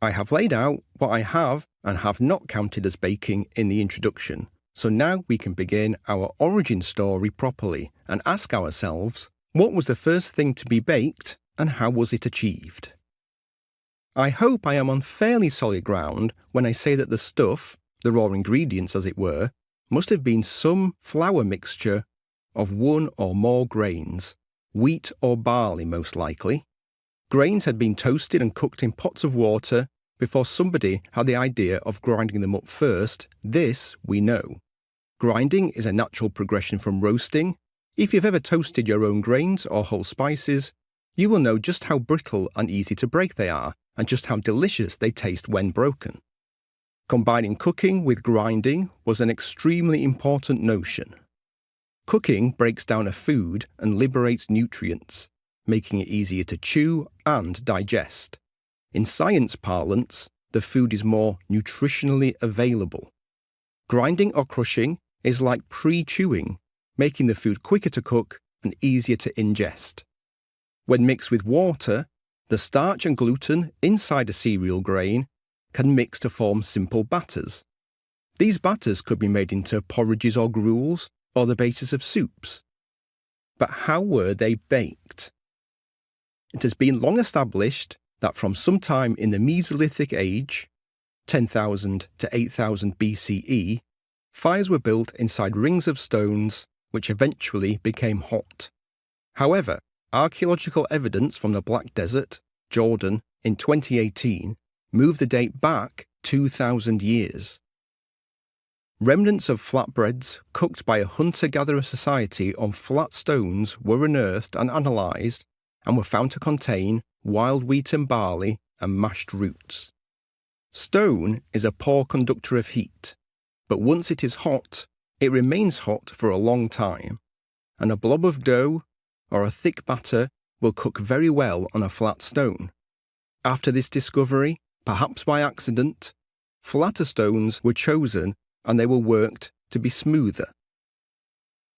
I have laid out what I have and have not counted as baking in the introduction, so now we can begin our origin story properly and ask ourselves, what was the first thing to be baked and how was it achieved? I hope I am on fairly solid ground when I say that the stuff, the raw ingredients as it were, must have been some flour mixture of one or more grains, wheat or barley most likely. Grains had been toasted and cooked in pots of water before somebody had the idea of grinding them up first. This we know. Grinding is a natural progression from roasting. If you've ever toasted your own grains or whole spices, you will know just how brittle and easy to break they are, and just how delicious they taste when broken. Combining cooking with grinding was an extremely important notion. Cooking breaks down a food and liberates nutrients, making it easier to chew and digest. In science parlance, the food is more nutritionally available. Grinding or crushing is like pre-chewing, making the food quicker to cook and easier to ingest. When mixed with water, the starch and gluten inside a cereal grain can mix to form simple batters. These batters could be made into porridges or gruels or the basis of soups. But how were they baked? It has been long established that from sometime in the Mesolithic age, 10,000 to 8,000 BCE, fires were built inside rings of stones which eventually became hot. However, archaeological evidence from the Black Desert, Jordan, in 2018 moved the date back 2,000 years. Remnants of flatbreads cooked by a hunter-gatherer society on flat stones were unearthed and analysed and were found to contain wild wheat and barley and mashed roots. Stone is a poor conductor of heat, but once it is hot, it remains hot for a long time, and a blob of dough or a thick batter will cook very well on a flat stone. After this discovery, perhaps by accident, flatter stones were chosen and they were worked to be smoother.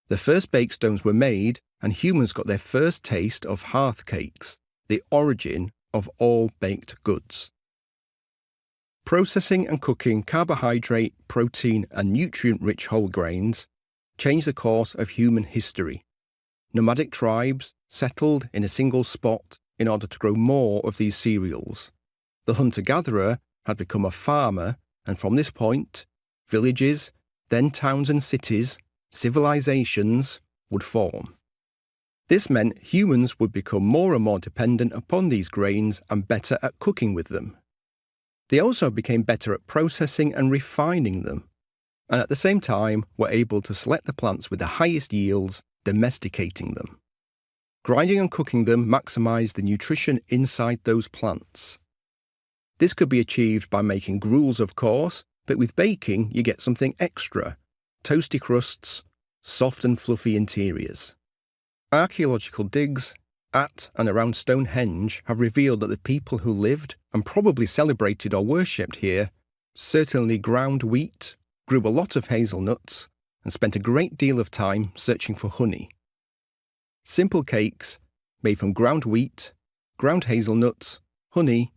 The first bakestones were made and humans got their first taste of hearth cakes, the origin of all baked goods. Processing and cooking carbohydrate, protein and nutrient-rich whole grains changed the course of human history. Nomadic tribes settled in a single spot in order to grow more of these cereals. The hunter-gatherer had become a farmer, and from this point, villages, then towns and cities, civilizations, would form. This meant humans would become more and more dependent upon these grains and better at cooking with them. They also became better at processing and refining them, and at the same time were able to select the plants with the highest yields, domesticating them. Grinding and cooking them maximised the nutrition inside those plants. This could be achieved by making gruels, of course, but with baking you get something extra: toasty crusts, soft and fluffy interiors. Archaeological digs at and around Stonehenge have revealed that the people who lived and probably celebrated or worshipped here certainly ground wheat, grew a lot of hazelnuts, and spent a great deal of time searching for honey. Simple cakes made from ground wheat, ground hazelnuts, honey,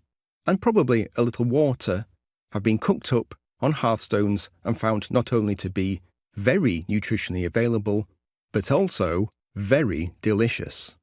and probably a little water have been cooked up on hearthstones and found not only to be very nutritionally available, but also very delicious.